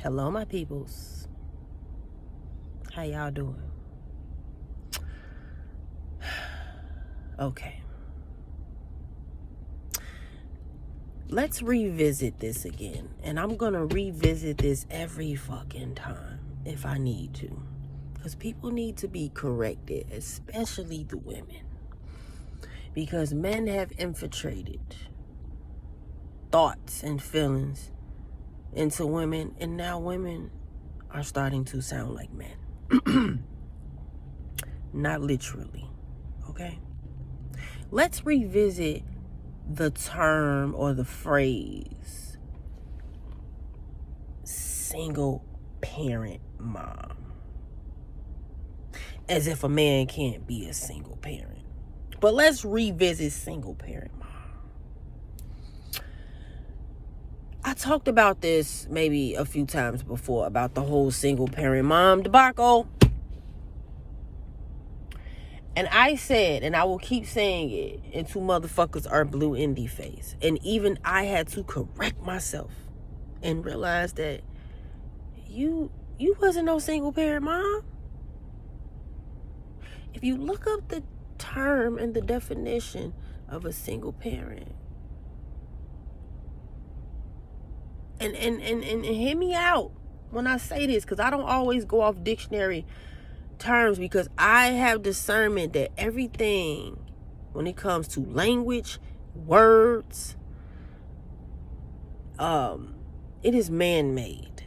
Hello, my peoples. How y'all doing? Okay. Let's revisit this again. And I'm going to revisit this every fucking time if I need to. Because people need to be corrected, especially the women. Because men have infiltrated thoughts and feelings into women. And now women are starting to sound like men. Not literally. Okay? Let's revisit the term or the phrase single parent mom. As if a man can't be a single parent. But let's revisit single parent mom. I talked about this maybe a few times before about the whole single parent mom debacle. And I said, and I will keep saying it until motherfuckers are blue in the face. And even I had to correct myself and realize that you wasn't no single parent mom. If you look up the term and the definition of a single parent, and hear me out when I say this, because I don't always go off dictionary terms, because I have discernment that everything when it comes to language, words, it is man-made,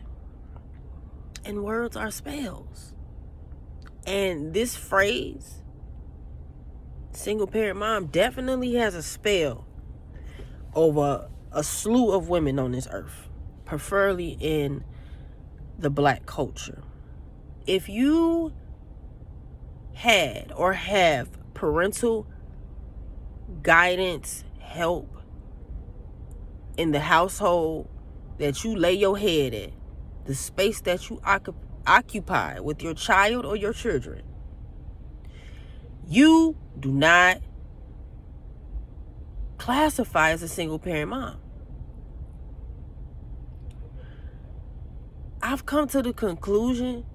and words are spells. And this phrase, single parent mom, definitely has a spell over a slew of women on this earth, preferably in the black culture. If you had or have parental guidance, help in the household that you lay your head at, the space that you occupy with your child or your children, you do not classify as a single parent mom. I've come to the conclusion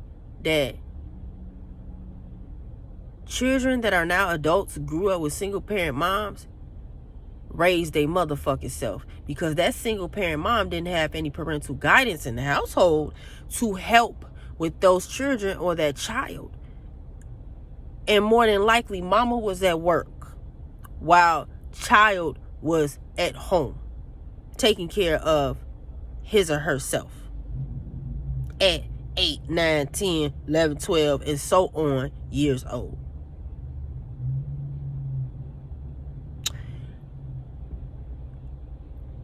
that children that are now adults grew up with single parent moms raised their motherfucking self, because that single parent mom didn't have any parental guidance in the household to help with those children or that child. And more than likely, mama was at work while child was at home taking care of his or herself at 8, 9, 10, 11, 12, and so on years old.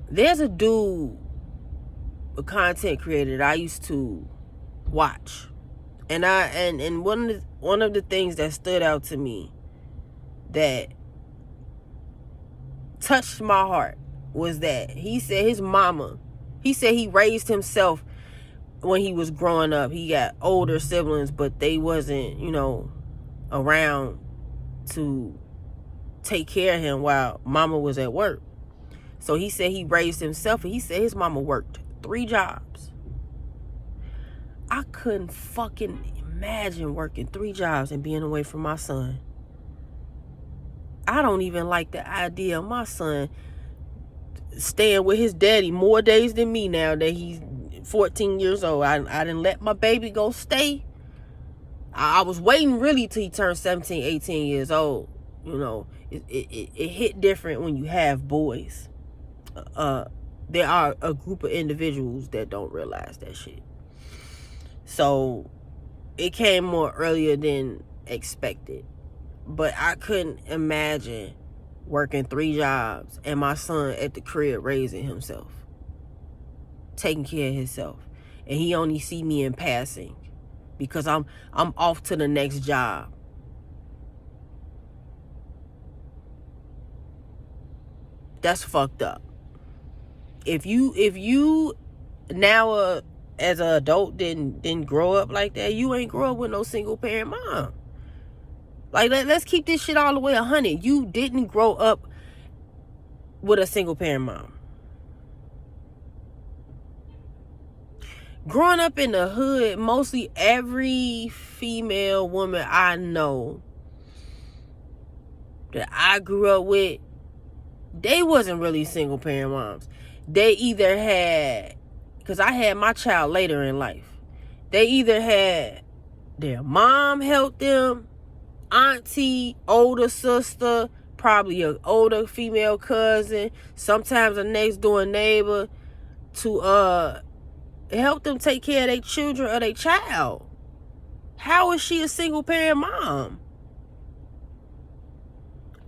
There's a dude, a content creator that I used to watch. And one of the things that stood out to me that touched my heart was that he said he raised himself when he was growing up. He got older siblings, but they wasn't, around to take care of him while mama was at work. So he said he raised himself, and he said his mama worked 3 jobs. I couldn't fucking imagine working 3 jobs and being away from my son. I don't even like the idea of my son staying with his daddy more days than me now that he's 14 years old. I didn't let my baby go stay. I was waiting really till he turned 17, 18 years old. It hit different when you have boys. There are a group of individuals that don't realize that shit. So it came more earlier than expected. But I couldn't imagine working 3 jobs and my son at the crib raising himself, taking care of himself, and he only see me in passing because I'm off to the next job. That's fucked up. If you now as an adult didn't grow up like that, you ain't grow up with no single parent mom. Like, let's keep this shit all the way 100. You didn't grow up with a single parent mom. Growing up in the hood, mostly every female woman I know that I grew up with, they wasn't really single parent moms. They either had, because I had my child later in life, they either had their mom help them, auntie, older sister, probably an older female cousin, sometimes a next door neighbor, to help them take care of their children or their child. How is she a single parent mom?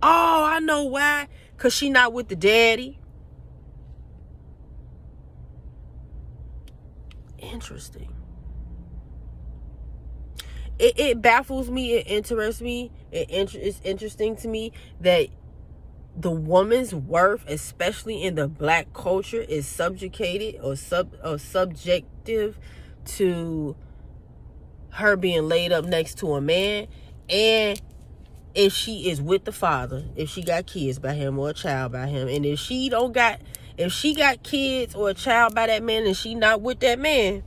Oh, I know why. Because she not with the daddy. Interesting. It baffles me. It interests me. It's interesting to me that the woman's worth, especially in the black culture, is subjugated or subjective to her being laid up next to a man. And if she is with the father, if she got kids by him or a child by him, and if she got kids or a child by that man and she not with that man,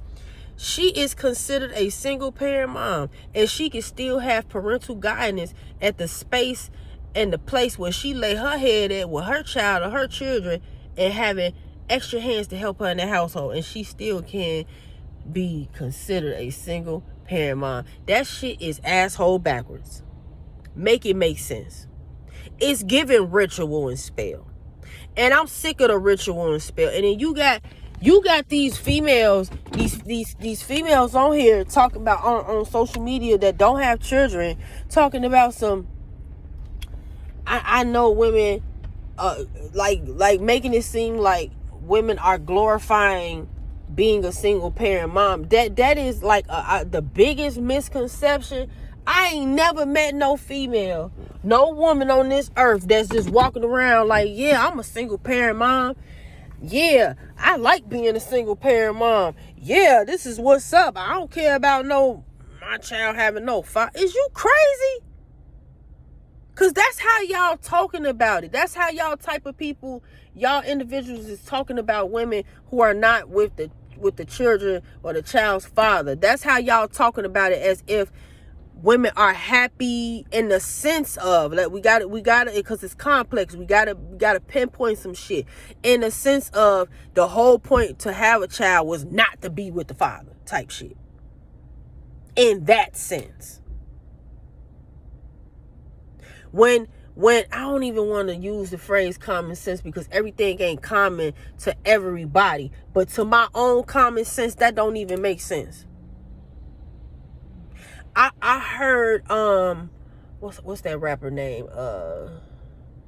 she is considered a single parent mom, and she can still have parental guidance at the space and the place where she lay her head at with her child or her children, and having extra hands to help her in the household, and she still can be considered a single parent mom. That shit is asshole backwards. Make it make sense. It's giving ritual and spell, and I'm sick of the ritual and spell. And then you got these females, these females on here talking about on social media that don't have children, talking about some. I know women, like making it seem like women are glorifying being a single parent mom. That is like the biggest misconception. I ain't never met no female, no woman on this earth that's just walking around like, yeah, I'm a single parent mom. Yeah, I like being a single parent mom. Yeah, this is what's up. I don't care about my child having no father. Is you crazy? Because that's how y'all talking about it. That's how y'all type of people, y'all individuals is talking about women who are not with the children or the child's father. That's how y'all talking about it, as if women are happy in the sense of, like, we got it because it's complex. We got to pinpoint some shit in the sense of the whole point to have a child was not to be with the father type shit. In that sense. When I don't even want to use the phrase common sense, because everything ain't common to everybody, but to my own common sense, that don't even make sense. I heard what's that rapper name?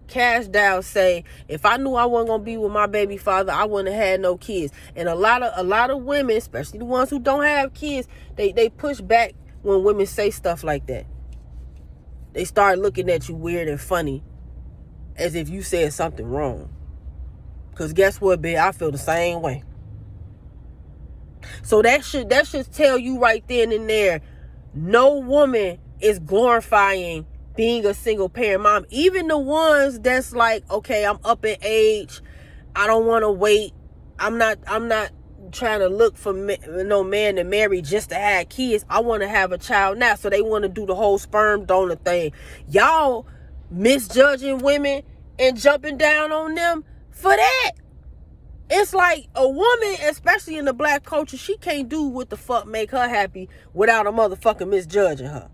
Cash Dow say, if I knew I wasn't gonna be with my baby father, I wouldn't have had no kids. And a lot of women, especially the ones who don't have kids, they push back when women say stuff like that. They start looking at you weird and funny, as if you said something wrong. Because guess what, bitch? I feel the same way. So that should tell you right then and there, no woman is glorifying being a single parent mom. Even the ones that's like, okay, I'm up in age, I don't want to wait, I'm not trying to look for no man to marry just to have kids. I want to have a child now. So they want to do the whole sperm donor thing. Y'all misjudging women and jumping down on them for that. It's like a woman, especially in the black culture, she can't do what the fuck make her happy without a motherfucker misjudging her.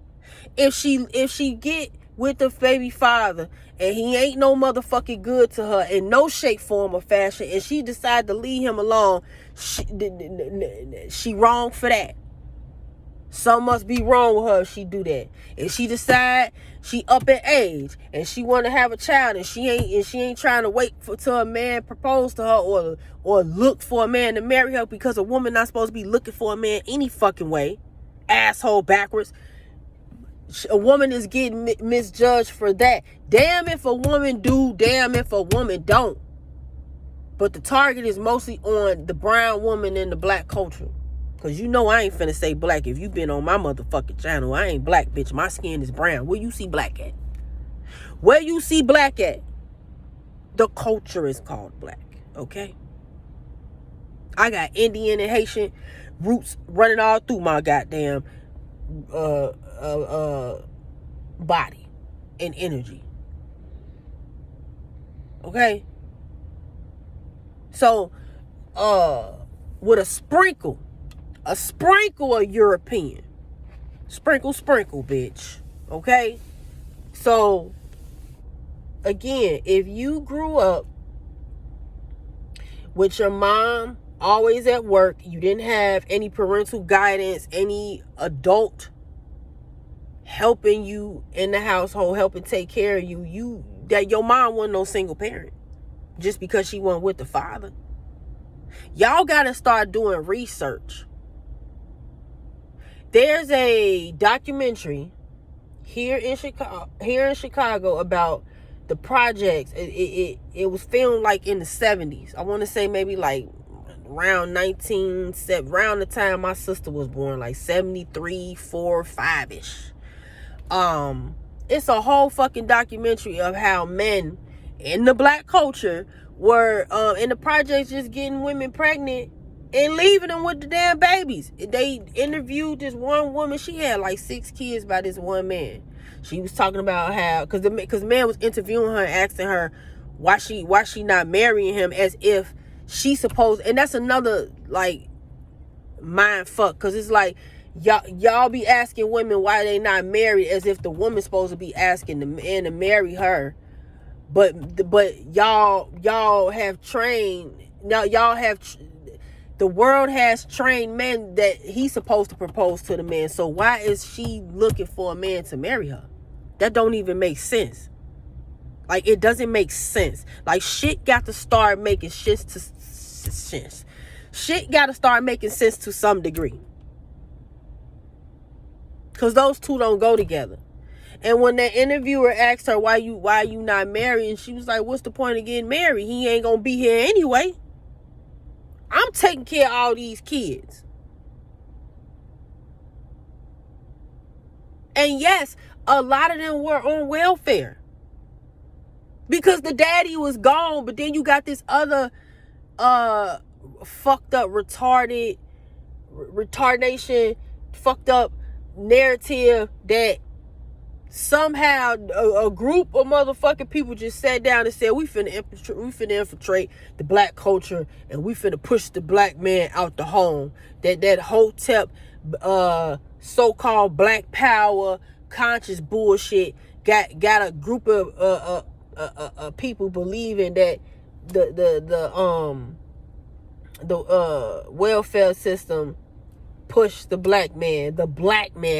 If she get with the baby father and he ain't no motherfucking good to her in no shape, form, or fashion, and she decide to leave him alone, she wrong for that. Something must be wrong with her if she do that. If she decide she up in age and she want to have a child, and she ain't trying to wait till a man propose to her or look for a man to marry her, because a woman not supposed to be looking for a man any fucking way. Asshole backwards. A woman is getting misjudged for that. Damn if a woman do, damn if a woman don't. But the target is mostly on the brown woman in the black culture. Because you know I ain't finna say black. If you been on my motherfucking channel, I ain't black, bitch. My skin is brown. Where you see black at? Where you see black at? The culture is called black. Okay? I got Indian and Haitian roots running all through my goddamn body and energy. Okay? So, with a sprinkle of European. Sprinkle, bitch. Okay? So, again, if you grew up with your mom always at work, you didn't have any parental guidance, any adult helping you in the household, helping take care of you, that your mom wasn't no single parent just because she wasn't with the father. Y'all gotta start doing research. There's a documentary here in Chicago about the projects. It was filmed like in the 70s. I want to say maybe like around the time my sister was born, like 73, 4, 5-ish. It's a whole fucking documentary of how men in the black culture were in the projects just getting women pregnant and leaving them with the damn babies. They interviewed this one woman. She had like 6 kids by this one man. She was talking about how, because the man was interviewing her, asking her why she not marrying him, as if she supposed. And that's another like mind fuck, because it's like y'all be asking women why they not married, as if the woman's supposed to be asking the man to marry her. But y'all have trained, the world has trained men that he's supposed to propose to the man. So why is she looking for a man to marry her? That don't even make sense. Like, it doesn't make sense. Like, shit got to start making sense. Shit got to start making sense to some degree. Because those two don't go together. And when that interviewer asked her why you not married, and she was like, what's the point of getting married? He ain't gonna be here anyway. I'm taking care of all these kids. And yes, a lot of them were on welfare because the daddy was gone. But then you got this other fucked up retardation, fucked up narrative that somehow a group of motherfucking people just sat down and said, we finna infiltrate the black culture, and we finna push the black man out the home. That hotep so-called black power conscious bullshit got a group of people believing that the welfare system push the black man,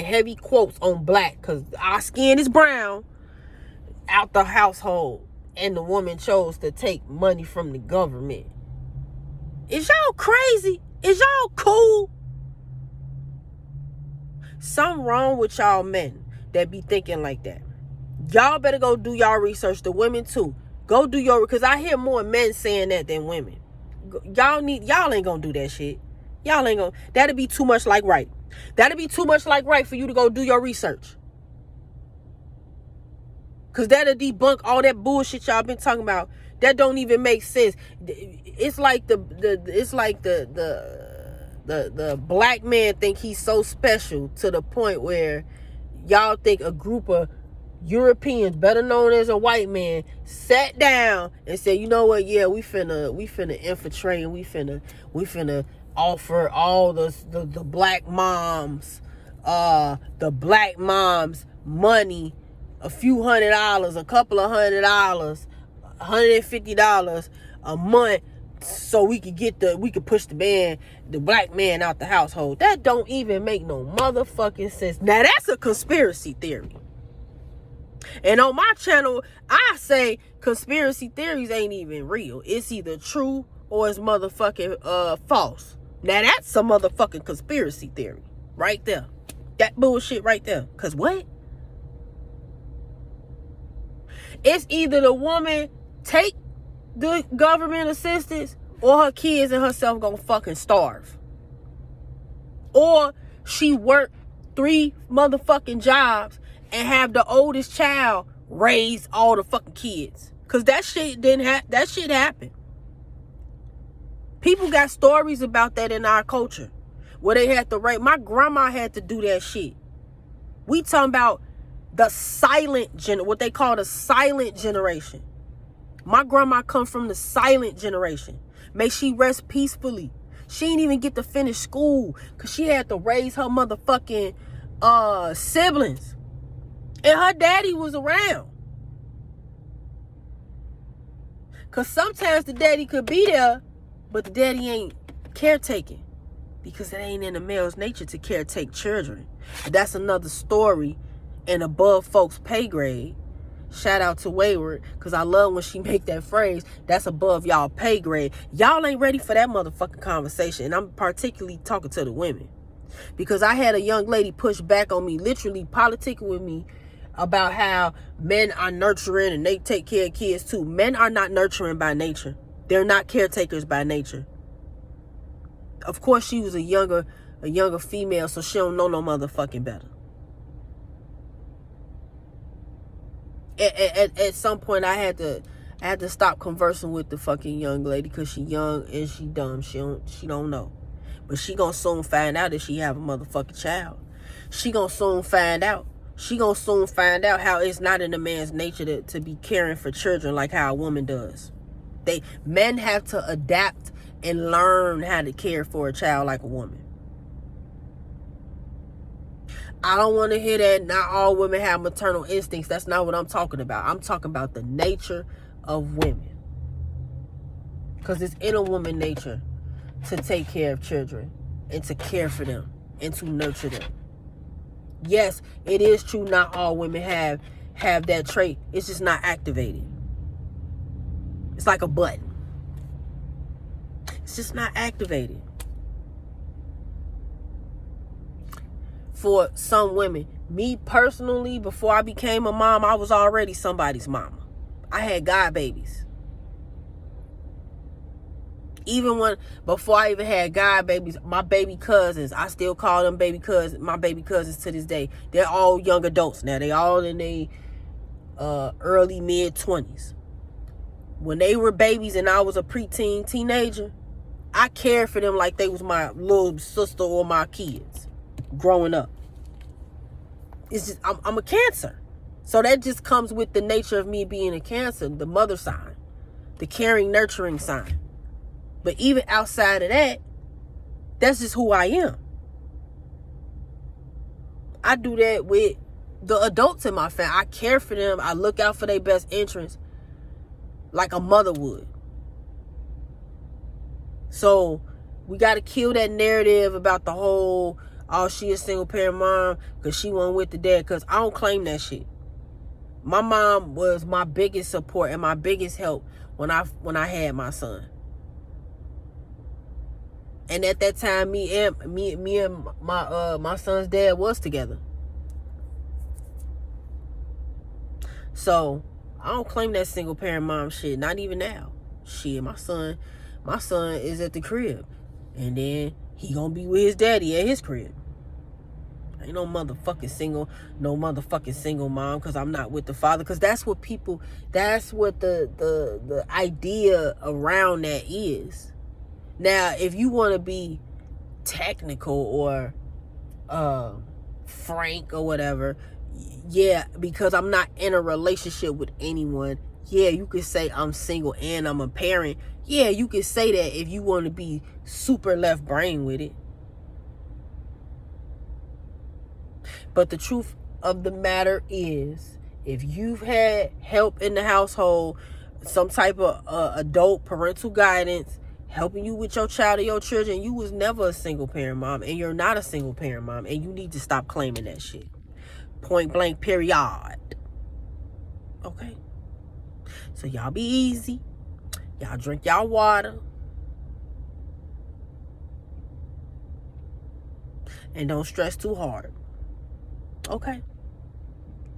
heavy quotes on black, because our skin is brown, out the household, and the woman chose to take money from the government. Is y'all crazy? Is y'all cool? Something wrong with y'all men that be thinking like that. Y'all better go do y'all research. The women too. Go do your, because I hear more men saying that than women. Y'all ain't gonna do that shit. Y'all ain't gonna. That'd be too much like right. That'd be too much like right for you to go do your research. Because that'll debunk all that bullshit y'all been talking about. That don't even make sense. It's like the black man think he's so special to the point where y'all think a group of Europeans, better known as a white man, sat down and said, you know what, yeah, we finna infiltrate, and we finna offer all the black moms money, a few $100, a couple of $100, $150 a month, so we could push the black man out the household. That don't even make no motherfucking sense. Now that's a conspiracy theory. And on my channel, I say conspiracy theories ain't even real. It's either true or it's motherfucking false. Now that's a motherfucking conspiracy theory right there. That bullshit right there. Cause what? It's either the woman take the government assistance, or her kids and herself gonna fucking starve. Or she worked 3 motherfucking jobs and have the oldest child raise all the fucking kids. Cause that shit happened. People got stories about that in our culture, where they had to rape. My grandma had to do that shit. We talking about the what they call the silent generation. My grandma come from the silent generation. May she rest peacefully. She didn't even get to finish school because she had to raise her motherfucking siblings. And her daddy was around. Because sometimes the daddy could be there, but the daddy ain't caretaking. Because it ain't in a male's nature to caretake children. But that's another story and above folks' pay grade. Shout out to Wayward, because I love when she make that phrase, that's above y'all pay grade. Y'all ain't ready for that motherfucking conversation. And I'm particularly talking to the women. Because I had a young lady push back on me, literally politicking with me, about how men are nurturing and they take care of kids too. Men are not nurturing by nature. They're not caretakers by nature. Of course, she was a younger female, so she don't know no motherfucking better. At some point, I had to stop conversing with the fucking young lady because she young and she dumb. She don't know, but she gonna soon find out if she have a motherfucking child. She gonna soon find out. She gonna soon find out how it's not in a man's nature to be caring for children like how a woman does. Men have to adapt and learn how to care for a child like a woman. I don't want to hear that not all women have maternal instincts. That's not what I'm talking about. I'm talking about the nature of women. Because it's in a woman nature to take care of children and to care for them and to nurture them. Yes, it is true not all women have that trait. It's just not activated. It's like a button. It's just not activated. For some women, me personally, before I became a mom, I was already somebody's mama. I had god babies. Before I even had god babies, my baby cousins, I still call them my baby cousins to this day. They're all young adults now. They all in their early mid-20s. When they were babies and I was a preteen teenager, I cared for them like they was my little sister or my kids growing up. It's just, I'm a Cancer. So that just comes with the nature of me being a Cancer, the mother sign, the caring, nurturing sign. But even outside of that, that's just who I am. I do that with the adults in my family. I care for them. I look out for their best interests like a mother would. So we got to kill that narrative about the whole, oh, she a single parent mom because she wasn't with the dad, because I don't claim that shit. My mom was my biggest support and my biggest help when I had my son. And at that time, me and my son's dad was together. So I don't claim that single parent mom shit. Not even now. Shit, my son is at the crib, and then he gonna be with his daddy at his crib. Ain't no motherfucking single mom because I'm not with the father. Because that's what the idea around that is. Now, if you want to be technical or frank or whatever, yeah, because I'm not in a relationship with anyone, yeah, you could say I'm single and I'm a parent. Yeah, you could say that if you want to be super left brain with it. But the truth of the matter is, if you've had help in the household, some type of adult parental guidance, helping you with your child or your children, you was never a single parent mom, and you're not a single parent mom, and you need to stop claiming that shit. Point blank, period. Okay? So y'all be easy. Y'all drink y'all water. And don't stress too hard. Okay?